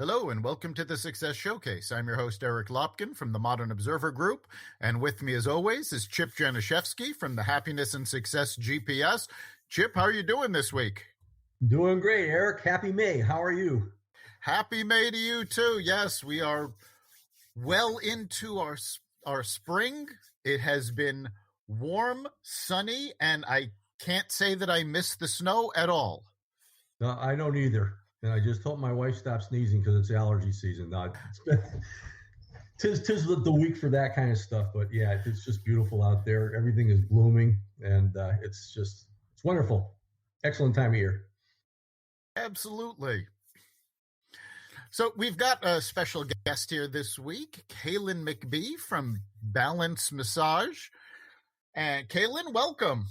Hello and welcome to the Success Showcase. I'm your host, Eric Lopkin from the Modern Observer Group. And with me, as always, is Chip Janiszewski from the Happiness and Success GPS. Chip, how are you doing this week? Doing great, Eric. Happy May. How are you? Happy May to you, too. Yes, we are well into our spring. It has been warm, sunny, and I can't say that I miss the snow at all. No, I don't either. And I just hope my wife stops sneezing because it's allergy season. Tis the week for that kind of stuff. But yeah, it's just beautiful out there. Everything is blooming, and it's wonderful. Excellent time of year. Absolutely. So we've got a special guest here this week, Cailin McBee from Balance Massage. And Cailin, welcome.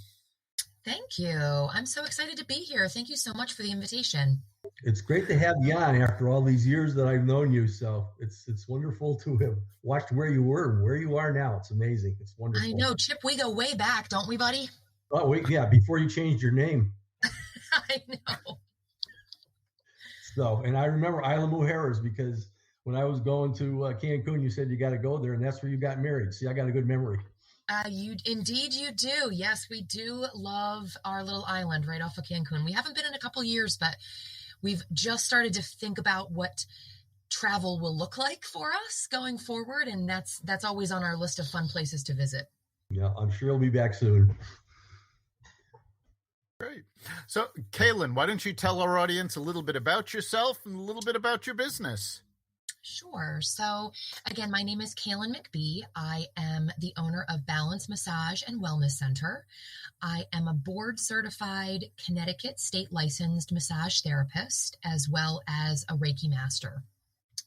Thank you. I'm so excited to be here. Thank you so much for the invitation. It's great to have you on after all these years that I've known you. So it's wonderful to have watched where you were and where you are now. It's amazing. It's wonderful. I know, Chip, we go way back, don't we, buddy? Oh, wait, yeah, before you changed your name. I know. So, and I remember Isla Mujeres because when I was going to Cancun, you said you got to go there, and that's where you got married. See, I got a good memory. You do. Yes, we do love our little island right off of Cancun. We haven't been in a couple years, but we've just started to think about what travel will look like for us going forward, and that's always on our list of fun places to visit. Yeah, I'm sure you'll be back soon. Great. So, Cailin, why don't you tell our audience a little bit about yourself and a little bit about your business? Sure. So again, my name is Cailin McBee. I am the owner of Balance Massage and Wellness Center. I am a board certified Connecticut state licensed massage therapist, as well as a Reiki master.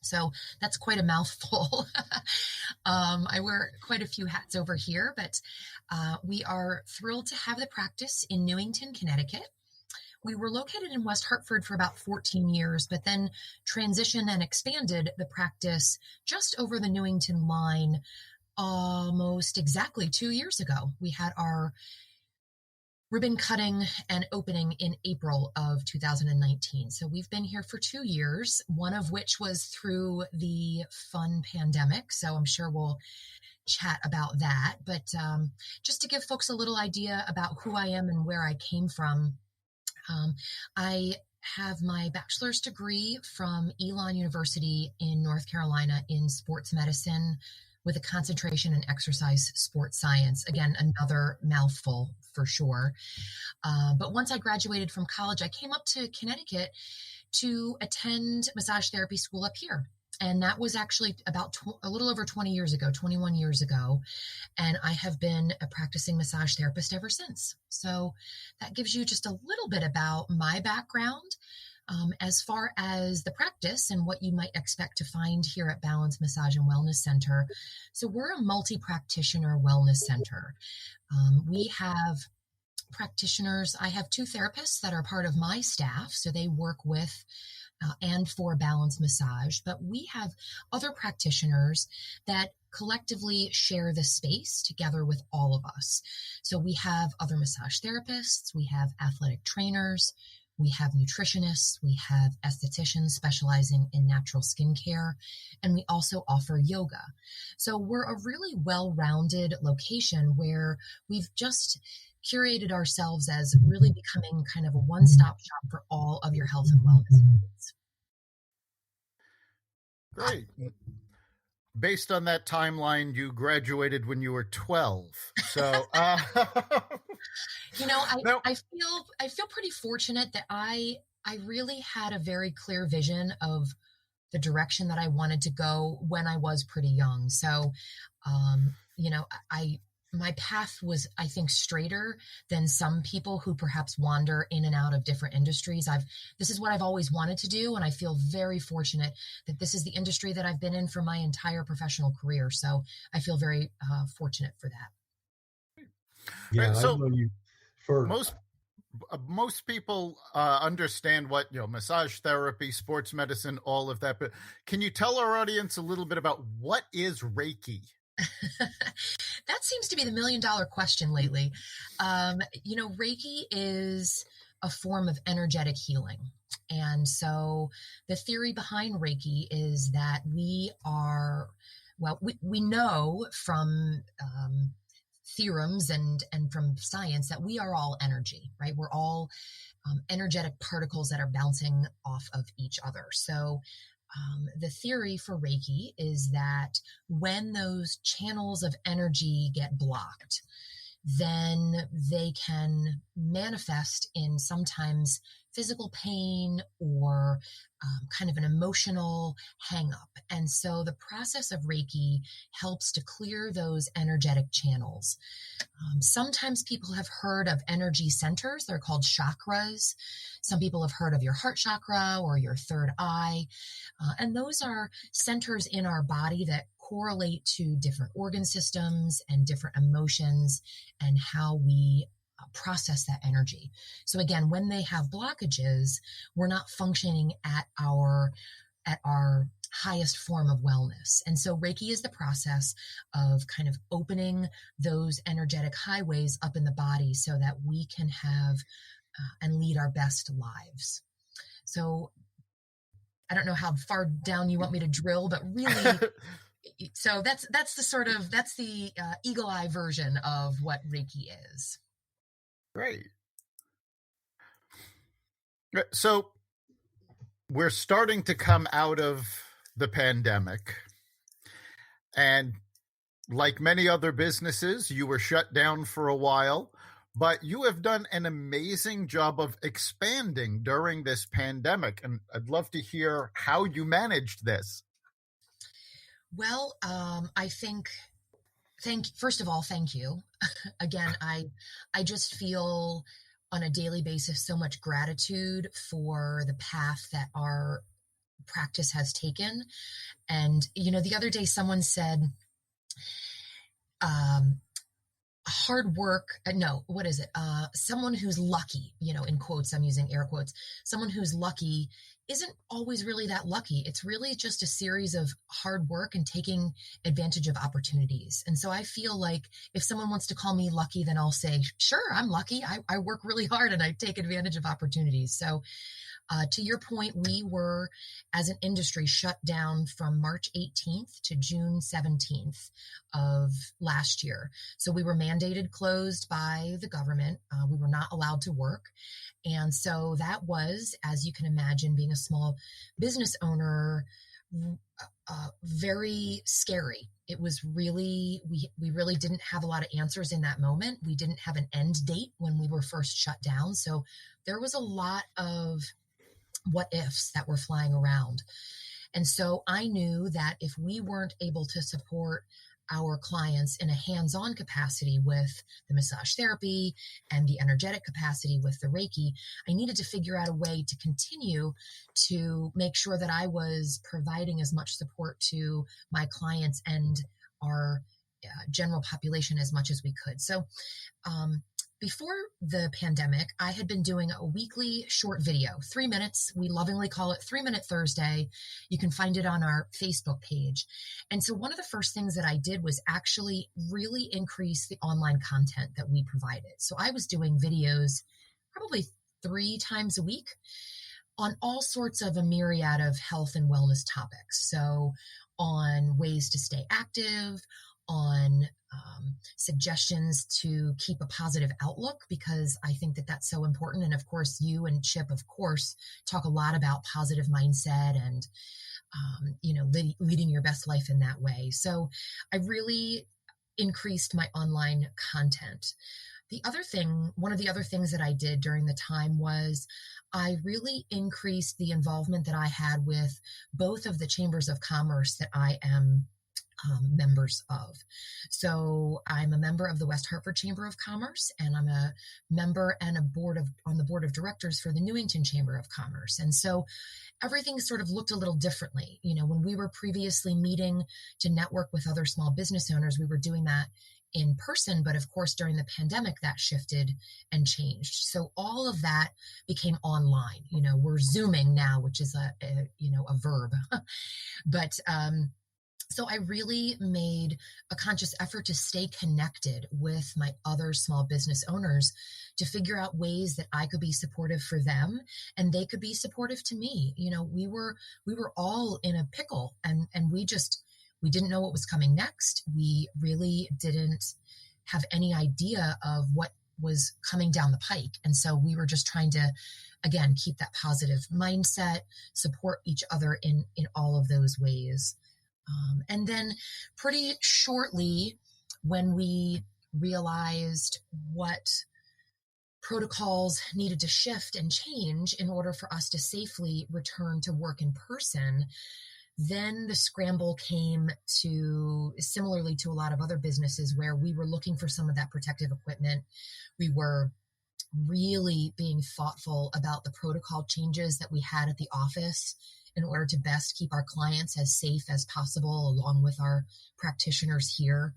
So that's quite a mouthful. I wear quite a few hats over here, but we are thrilled to have the practice in Newington, Connecticut. We were located in West Hartford for about 14 years, but then transitioned and expanded the practice just over the Newington line almost exactly 2 years ago. We had our ribbon cutting and opening in April of 2019. So we've been here for 2 years, one of which was through the fun pandemic. So I'm sure we'll chat about that. But just to give folks a little idea about who I am and where I came from, I have my bachelor's degree from Elon University in North Carolina in sports medicine with a concentration in exercise sports science. Again, another mouthful for sure. But once I graduated from college, I came up to Connecticut to attend massage therapy school up here. And that was actually about a little over 20 years ago, 21 years ago. And I have been a practicing massage therapist ever since. So that gives you just a little bit about my background as far as the practice and what you might expect to find here at Balance Massage and Wellness Center. So we're a multi-practitioner wellness center. We have practitioners. I have 2 therapists that are part of my staff. So they work with and for Balance Massage, but we have other practitioners that collectively share the space together with all of us. So we have other massage therapists, we have athletic trainers, we have nutritionists, we have estheticians specializing in natural skincare, and we also offer yoga. So we're a really well-rounded location where we've just curated ourselves as really becoming kind of a one-stop shop for all of your health and wellness needs. Great. Based on that timeline, you graduated when you were 12. So, you know, I feel pretty fortunate that I really had a very clear vision of the direction that I wanted to go when I was pretty young. So, you know, my path was, I think, straighter than some people who perhaps wander in and out of different industries. This is what I've always wanted to do, and I feel very fortunate that this is the industry that I've been in for my entire professional career. So I feel very fortunate for that. Yeah, right, so I know you for most people understand what, massage therapy, sports medicine, all of that. But can you tell our audience a little bit about what is Reiki? That seems to be the $1 million question lately. Reiki is a form of energetic healing. And so the theory behind Reiki is that we know from theorems and from science that we are all energy, right? We're all energetic particles that are bouncing off of each other. So the theory for Reiki is that when those channels of energy get blocked, then they can manifest in sometimes physical pain or kind of an emotional hang up. And so the process of Reiki helps to clear those energetic channels. Sometimes people have heard of energy centers. They're called chakras. Some people have heard of your heart chakra or your third eye. And those are centers in our body that correlate to different organ systems and different emotions and how we process that energy. So again, when they have blockages, we're not functioning at our highest form of wellness. And so Reiki is the process of kind of opening those energetic highways up in the body so that we can have and lead our best lives. So I don't know how far down you want me to drill, but really, so that's the eagle eye version of what Reiki is. Great. So we're starting to come out of the pandemic, and like many other businesses, you were shut down for a while, but you have done an amazing job of expanding during this pandemic, and I'd love to hear how you managed this. Well, I think, first of all, thank you. Again, I just feel on a daily basis so much gratitude for the path that our practice has taken. And, the other day someone said, hard work, someone who's lucky, in quotes, I'm using air quotes, someone who's lucky isn't always really that lucky. It's really just a series of hard work and taking advantage of opportunities. And so I feel like if someone wants to call me lucky, then I'll say, sure, I'm lucky. I work really hard and I take advantage of opportunities. So to your point, we were, as an industry, shut down from March 18th to June 17th of last year. So we were mandated closed by the government. We were not allowed to work. And so that was, as you can imagine, being a small business owner, very scary. It was really, we really didn't have a lot of answers in that moment. We didn't have an end date when we were first shut down. So there was a lot of what ifs that were flying around. And so I knew that if we weren't able to support our clients in a hands-on capacity with the massage therapy and the energetic capacity with the Reiki, I needed to figure out a way to continue to make sure that I was providing as much support to my clients and our general population as much as we could. So before the pandemic, I had been doing a weekly short video, 3 minutes. We lovingly call it 3 Minute Thursday. You can find it on our Facebook page. And so one of the first things that I did was actually really increase the online content that we provided. So I was doing videos probably 3 times a week on all sorts of a myriad of health and wellness topics. So on ways to stay active, on suggestions to keep a positive outlook, because I think that that's so important. And of course, you and Chip, of course, talk a lot about positive mindset and, leading your best life in that way. So I really increased my online content. One of the other things that I did during the time was I really increased the involvement that I had with both of the chambers of commerce that I am members of. So I'm a member of the West Hartford Chamber of Commerce, and I'm a member and on the board of directors for the Newington Chamber of Commerce. And so everything sort of looked a little differently. When we were previously meeting to network with other small business owners, we were doing that in person, but of course during the pandemic that shifted and changed. So all of that became online. We're Zooming now, which is a verb, but So I really made a conscious effort to stay connected with my other small business owners to figure out ways that I could be supportive for them and they could be supportive to me. We were all in a pickle, and we didn't know what was coming next. We really didn't have any idea of what was coming down the pike. And so we were just trying to, again, keep that positive mindset, support each other in all of those ways. And then pretty shortly, when we realized what protocols needed to shift and change in order for us to safely return to work in person, then the scramble came to, similarly to a lot of other businesses, where we were looking for some of that protective equipment. We were really being thoughtful about the protocol changes that we had at the office in order to best keep our clients as safe as possible, along with our practitioners here.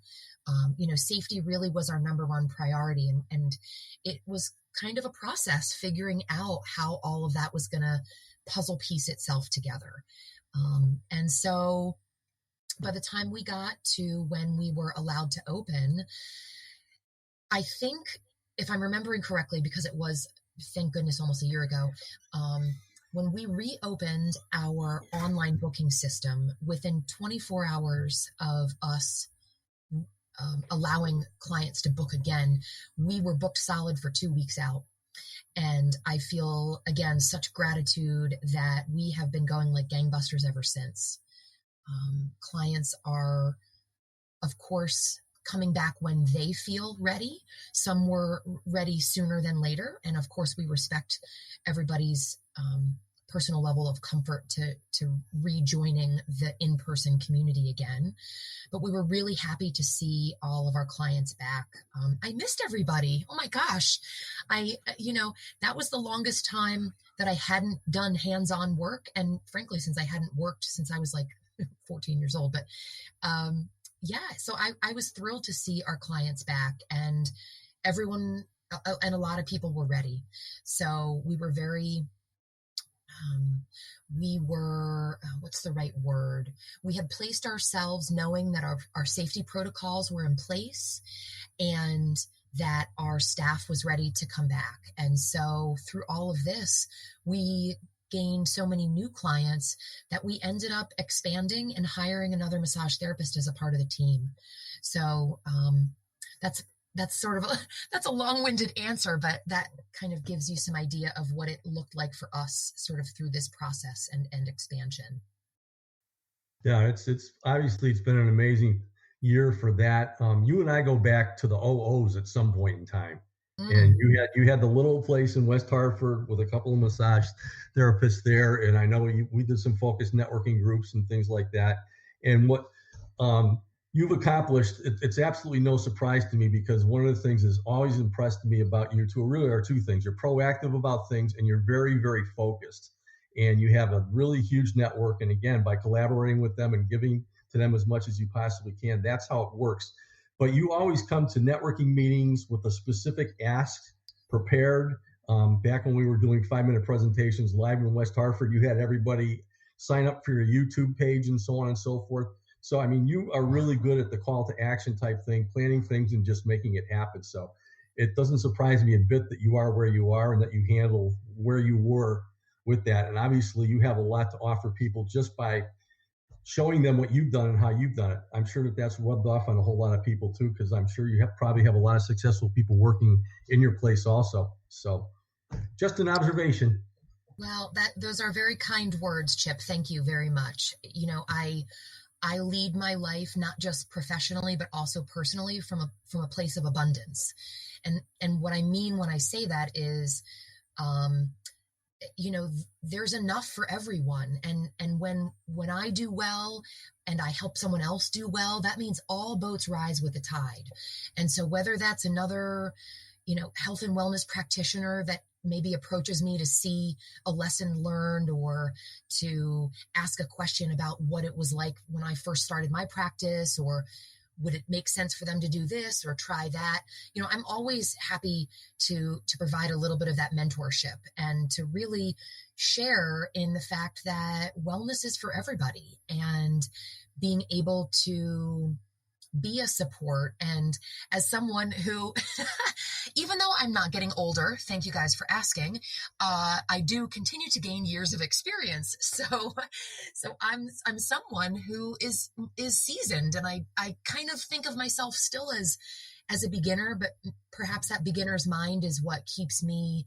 Safety really was our number one priority. And it was kind of a process figuring out how all of that was going to puzzle piece itself together. And so by the time we got to when we were allowed to open, I think, if I'm remembering correctly, because it was, thank goodness, almost a year ago, when we reopened our online booking system, within 24 hours of us allowing clients to book again, we were booked solid for 2 weeks out. And I feel, again, such gratitude that we have been going like gangbusters ever since. Clients are, of course, coming back when they feel ready. Some were ready sooner than later. And of course, we respect everybody's personal level of comfort to rejoining the in-person community again. But we were really happy to see all of our clients back. I missed everybody. Oh my gosh. That was the longest time that I hadn't done hands-on work. And frankly, since I hadn't worked since I was like 14 years old, but so I was thrilled to see our clients back, and everyone and a lot of people were ready. So we were very, what's the right word? We had placed ourselves knowing that our safety protocols were in place and that our staff was ready to come back. And so through all of this, we gained so many new clients that we ended up expanding and hiring another massage therapist as a part of the team. So that's sort of that's a long-winded answer, but that kind of gives you some idea of what it looked like for us sort of through this process and expansion. Yeah, it's obviously it's been an amazing year for that. You and I go back to the OOs at some point in time. And you had the little place in West Hartford with a couple of massage therapists there, and I know we did some focused networking groups and things like that. And what you've accomplished, it's absolutely no surprise to me, because one of the things that's always impressed me about you really are two things. You're proactive about things, and you're very, very focused. And you have a really huge network. And again, by collaborating with them and giving to them as much as you possibly can, that's how it works. But you always come to networking meetings with a specific ask prepared. Back when we were doing 5-minute presentations live in West Hartford, you had everybody sign up for your YouTube page and so on and so forth. So, I mean, you are really good at the call to action type thing, planning things and just making it happen. So it doesn't surprise me a bit that you are where you are and that you handle where you were with that. And obviously you have a lot to offer people just by showing them what you've done and how you've done it. I'm sure that that's rubbed off on a whole lot of people too, because I'm sure you probably have a lot of successful people working in your place also. So just an observation. Well, those are very kind words, Chip. Thank you very much. I lead my life not just professionally, but also personally from a place of abundance. And what I mean when I say that is, there's enough for everyone. And when I do well and I help someone else do well, that means all boats rise with the tide. And so whether that's another, health and wellness practitioner that maybe approaches me to see a lesson learned or to ask a question about what it was like when I first started my practice, or would it make sense for them to do this or try that? I'm always happy to provide a little bit of that mentorship and to really share in the fact that wellness is for everybody, and being able to be a support. And as someone who, even though I'm not getting older, thank you guys for asking, I do continue to gain years of experience. So I'm someone who is seasoned, and I kind of think of myself still as a beginner, but perhaps that beginner's mind is what keeps me,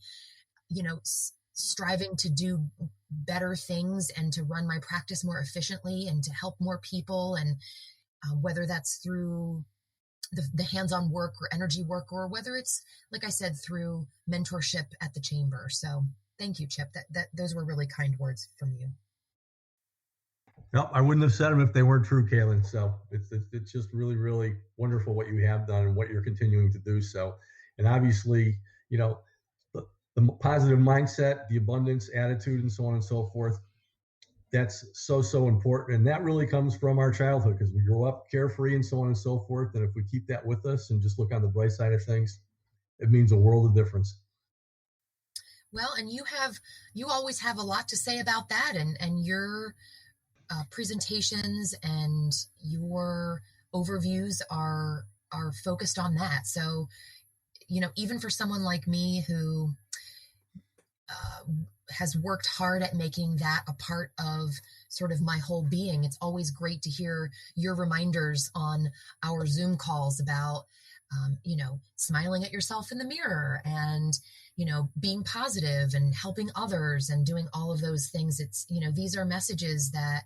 striving to do better things and to run my practice more efficiently and to help more people. And whether that's through the hands-on work or energy work, or whether it's, like I said, through mentorship at the chamber. So thank you, Chip. That those were really kind words from you. No, I wouldn't have said them if they weren't true, Cailin. So it's just really, really wonderful what you have done and what you're continuing to do. So, and obviously, the positive mindset, the abundance attitude, and so on and so forth, that's so important. And that really comes from our childhood, because we grow up carefree and so on and so forth. And if we keep that with us and just look on the bright side of things, it means a world of difference. Well, and you always have a lot to say about that, and your presentations and your overviews are focused on that. So, even for someone like me who has worked hard at making that a part of sort of my whole being, it's always great to hear your reminders on our Zoom calls about, smiling at yourself in the mirror and, being positive and helping others and doing all of those things. It's, these are messages that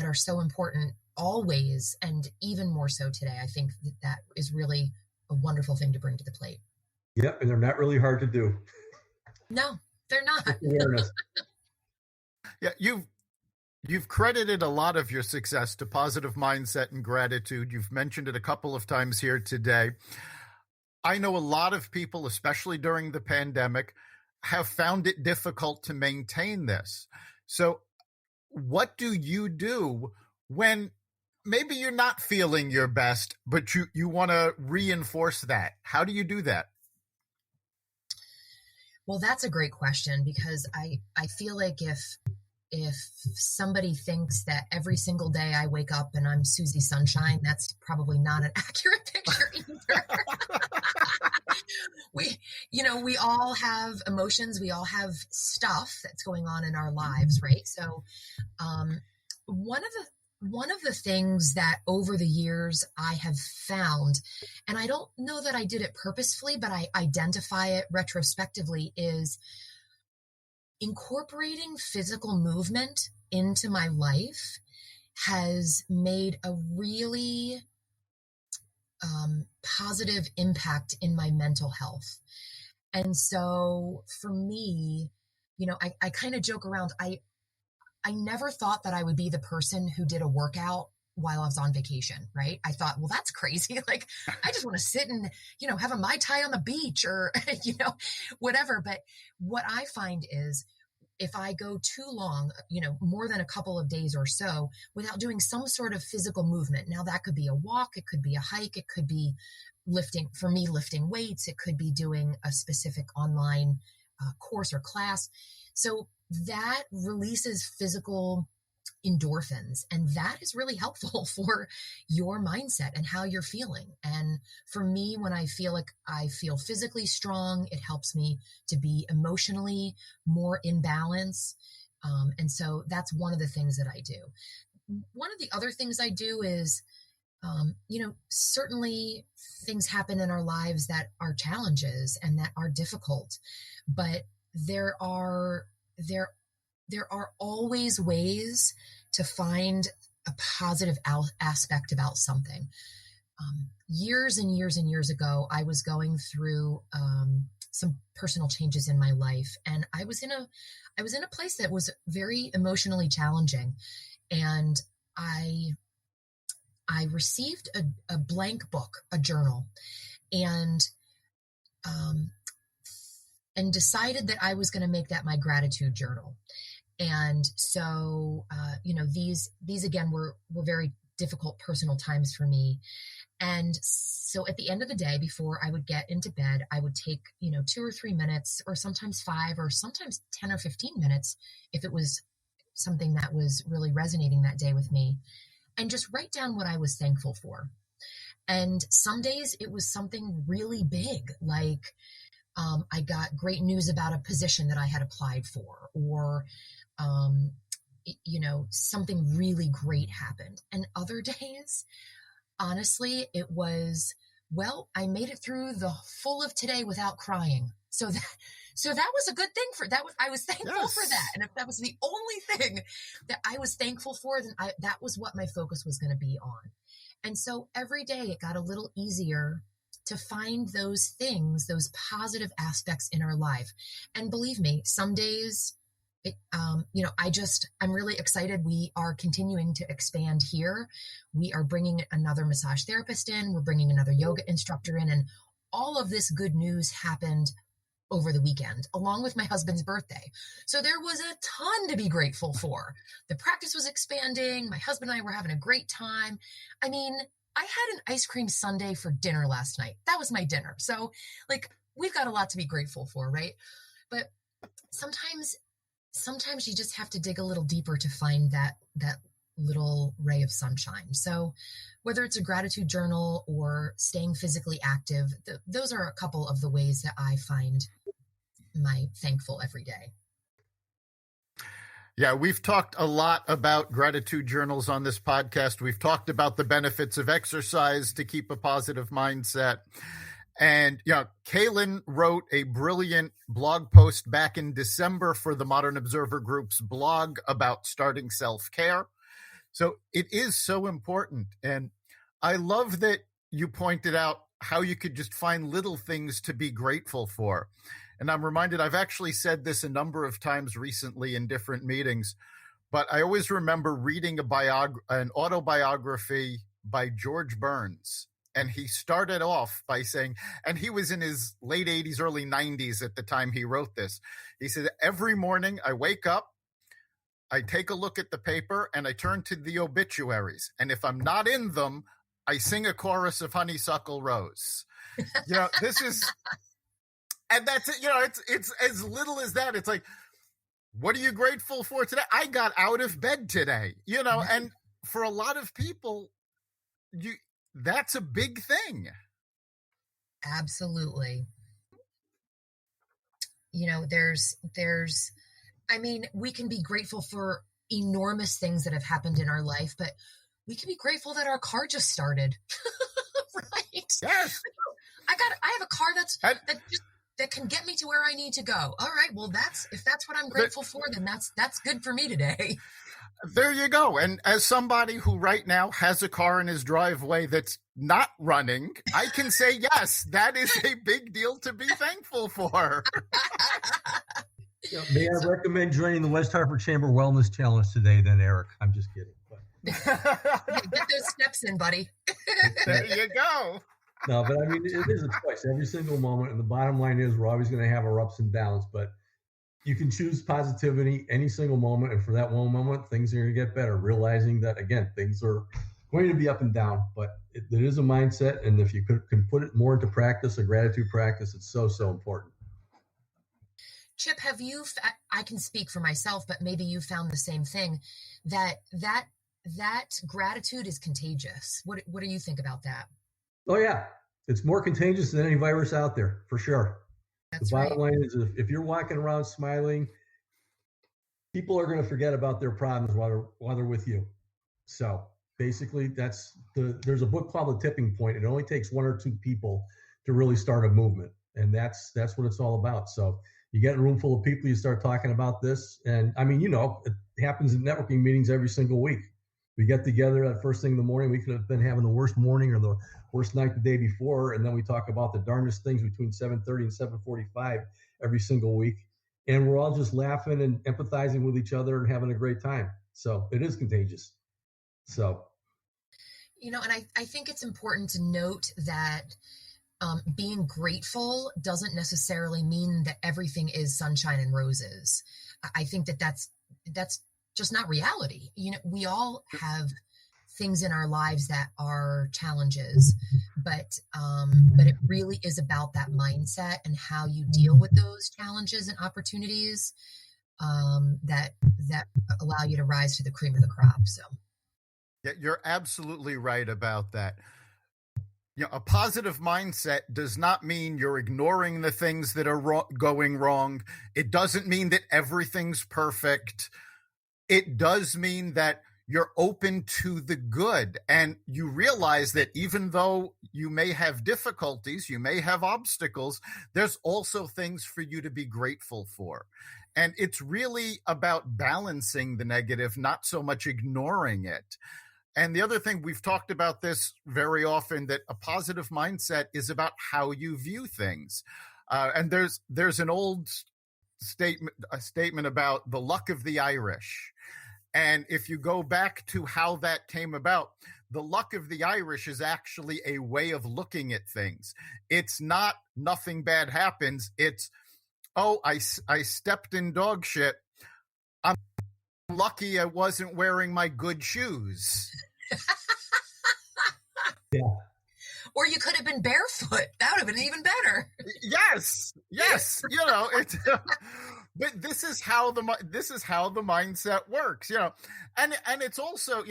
are so important always, and even more so today. I think that is really a wonderful thing to bring to the plate. Yep. And they're not really hard to do. No, they're not. Yeah, you've credited a lot of your success to positive mindset and gratitude. You've mentioned it a couple of times here today. I know a lot of people, especially during the pandemic, have found it difficult to maintain this. So what do you do when maybe you're not feeling your best, but you want to reinforce that? How do you do that? Well, that's a great question, because I feel like if somebody thinks that every single day I wake up and I'm Susie Sunshine, that's probably not an accurate picture either. We all have emotions. We all have stuff that's going on in our lives, right? So one of the things that over the years I have found, and I don't know that I did it purposefully, but I identify it retrospectively, is incorporating physical movement into my life has made a really positive impact in my mental health. And so for me, I kind of joke around. I never thought that I would be the person who did a workout while I was on vacation, right? I thought, well, that's crazy. Like, I just want to sit and, have a Mai Tai on the beach or, whatever. But what I find is if I go too long, more than a couple of days or so without doing some sort of physical movement, now that could be a walk, it could be a hike, it could be lifting weights, it could be doing a specific online course or class. So that releases physical endorphins, and that is really helpful for your mindset and how you're feeling. And for me, when I feel like I feel physically strong, it helps me to be emotionally more in balance. And so that's one of the things that I do. One of the other things I do is, certainly things happen in our lives that are challenges and that are difficult, but there are always ways to find a positive aspect about something. Years and years and years ago, I was going through some personal changes in my life, and I was in a place that was very emotionally challenging, and I received a blank book, a journal, and decided that I was going to make that my gratitude journal. And so, these again were very difficult personal times for me. And so at the end of the day, before I would get into bed, I would take, 2 or 3 minutes, or sometimes 5, or sometimes 10 or 15 minutes, if it was something that was really resonating that day with me, and just write down what I was thankful for. And some days it was something really big, like I got great news about a position that I had applied for, or, something really great happened. And other days, honestly, it was, well, I made it through the full of today without crying. So that was a good thing for that. I was thankful for that. And if that was the only thing that I was thankful for, then that was what my focus was going to be on. And so every day it got a little easier to find those things, those positive aspects in our life. And believe me, some days, I'm really excited. We are continuing to expand here. We are bringing another massage therapist in. We're bringing another yoga instructor in. And all of this good news happened over the weekend, along with my husband's birthday. So there was a ton to be grateful for. The practice was expanding. My husband and I were having a great time. I mean, I had an ice cream sundae for dinner last night. That was my dinner. So we've got a lot to be grateful for, right? But sometimes you just have to dig a little deeper to find that little ray of sunshine. So whether it's a gratitude journal or staying physically active, those are a couple of the ways that I find my thankful every day. Yeah, we've talked a lot about gratitude journals on this podcast. We've talked about the benefits of exercise to keep a positive mindset. And, Cailin wrote a brilliant blog post back in December for the Modern Observer Group's blog about starting self-care. So it is so important. And I love that you pointed out how you could just find little things to be grateful for. And I'm reminded, I've actually said this a number of times recently in different meetings, but I always remember reading an autobiography by George Burns. And he started off by saying, and he was in his late 80s, early 90s at the time he wrote this. He said, every morning I wake up, I take a look at the paper, and I turn to the obituaries. And if I'm not in them, I sing a chorus of Honeysuckle Rose. This is, and that's it. It's as little as that. It's like, what are you grateful for today? I got out of bed today, and for a lot of people, that's a big thing. Absolutely. We can be grateful for enormous things that have happened in our life, but we can be grateful that our car just started. Right? Yes. I have a car that can get me to where I need to go. All right. Well, if that's what I'm grateful for, then that's good for me today. There you go. And as somebody who right now has a car in his driveway that's not running, I can say, yes, that is a big deal to be thankful for. May I recommend joining the West Hartford Chamber Wellness Challenge today, then, Eric? I'm just kidding. Get those steps in, buddy. There you go. No, but it is a choice every single moment. And the bottom line is we're always going to have our ups and downs, but you can choose positivity any single moment. And for that one moment, things are going to get better, realizing that, again, things are going to be up and down, but it is a mindset. And if you can put it more into practice, a gratitude practice, it's so, so important. Chip, I can speak for myself, but maybe you found the same thing, that gratitude is contagious. What do you think about that? Oh, yeah. It's more contagious than any virus out there, for sure. That's the bottom right. line is if you're walking around smiling, people are going to forget about their problems while they're with you. So basically there's a book called The Tipping Point. It only takes 1 or 2 people to really start a movement. And that's what it's all about. So you get in a room full of people, you start talking about this. And it happens in networking meetings every single week. We get together at first thing in the morning. We could have been having the worst morning or the worst night the day before. And then we talk about the darndest things between 7:30 and 7:45 every single week. And we're all just laughing and empathizing with each other and having a great time. So it is contagious. So. And I think it's important to note that being grateful doesn't necessarily mean that everything is sunshine and roses. I think that's just not reality. We all have things in our lives that are challenges, but it really is about that mindset and how you deal with those challenges and opportunities that allow you to rise to the cream of the crop. So yeah, you're absolutely right about that. A positive mindset does not mean you're ignoring the things that are going wrong. It doesn't mean that everything's perfect. It does mean that you're open to the good, and you realize that even though you may have difficulties, you may have obstacles, there's also things for you to be grateful for. And it's really about balancing the negative, not so much ignoring it. And the other thing, we've talked about this very often, that a positive mindset is about how you view things. And there's an old statement about the luck of the Irish. And if you go back to how that came about, the luck of the Irish is actually a way of looking at things. It's not nothing bad happens. It's, oh, I stepped in dog shit. I'm lucky I wasn't wearing my good shoes. Yeah. Or you could have been barefoot. That would have been even better. Yes. It's but this is how the mindset works, and it's also,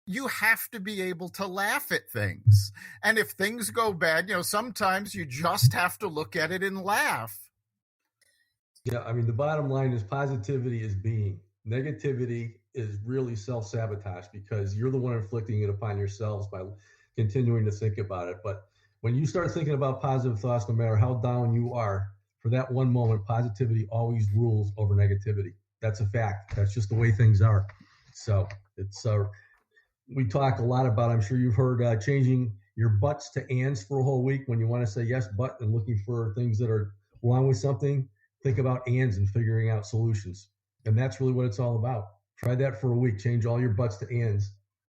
you have to be able to laugh at things. And if things go bad, sometimes you just have to look at it and laugh. Yeah, I mean, the bottom line is positivity is being. Negativity is really self-sabotage, because you're the one inflicting it upon yourselves by continuing to think about it. But when you start thinking about positive thoughts, no matter how down you are, for that one moment, positivity always rules over negativity. That's a fact. That's just the way things are. So it's we talk a lot about, I'm sure you've heard, changing your buts to ands for a whole week. When you want to say yes, but, and looking for things that are wrong with something, think about ands and figuring out solutions. And that's really what it's all about. Try that for a week. Change all your buts to ands,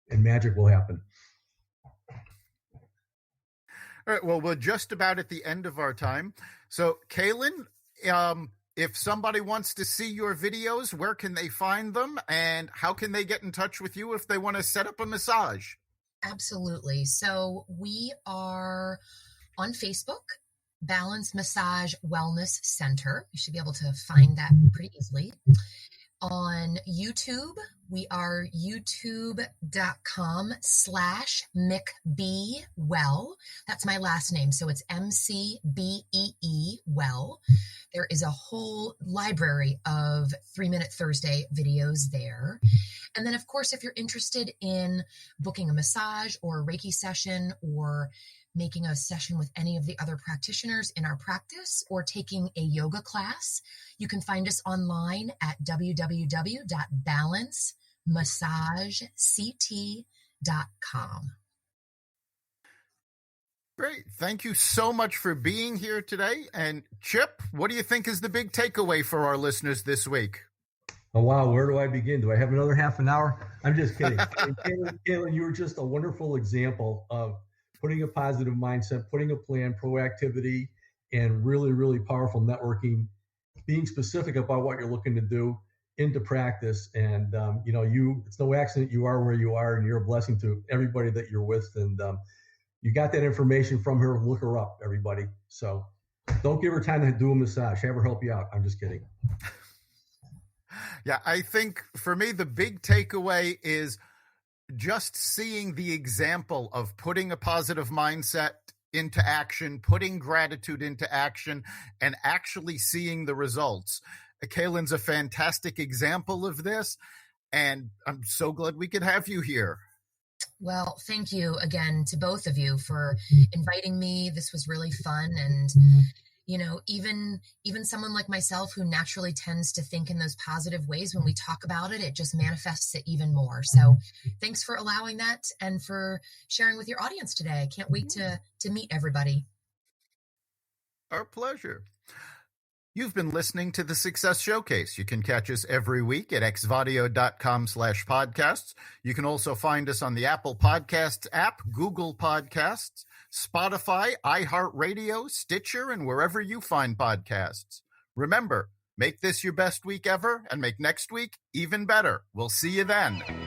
and magic will happen. All right. Well, we're just about at the end of our time. So, Cailin, if somebody wants to see your videos, where can they find them, and how can they get in touch with you if they want to set up a massage? Absolutely. So we are on Facebook, Balance Massage Wellness Center. You should be able to find that pretty easily. On YouTube, we are youtube.com/McBee That's my last name. So it's McBee Well. There is a whole library of 3-Minute Thursday videos there. And then, of course, if you're interested in booking a massage or a Reiki session, or making a session with any of the other practitioners in our practice, or taking a yoga class, you can find us online at www.balancemassagect.com. Great. Thank you so much for being here today. And Chip, what do you think is the big takeaway for our listeners this week? Oh, wow. Where do I begin? Do I have another half an hour? I'm just kidding. Cailin, you were just a wonderful example of putting a positive mindset, putting a plan, proactivity, and really, really powerful networking, being specific about what you're looking to do into practice. And, it's no accident you are where you are, and you're a blessing to everybody that you're with. And you got that information from her. Look her up, everybody. So don't give her time to do a massage. Have her help you out. I'm just kidding. Yeah, I think for me, the big takeaway is just seeing the example of putting a positive mindset into action, putting gratitude into action, and actually seeing the results. Cailin's a fantastic example of this, and I'm so glad we could have you here. Well, thank you again to both of you for inviting me. This was really fun. And even someone like myself, who naturally tends to think in those positive ways, when we talk about it, it just manifests it even more. So thanks for allowing that, and for sharing with your audience today. I can't wait to meet everybody. Our pleasure. You've been listening to The Success Showcase. You can catch us every week at xvadio.com/podcasts. You can also find us on the Apple Podcasts app, Google Podcasts, Spotify, iHeartRadio, Stitcher, and wherever you find podcasts. Remember, make this your best week ever, and make next week even better. We'll see you then.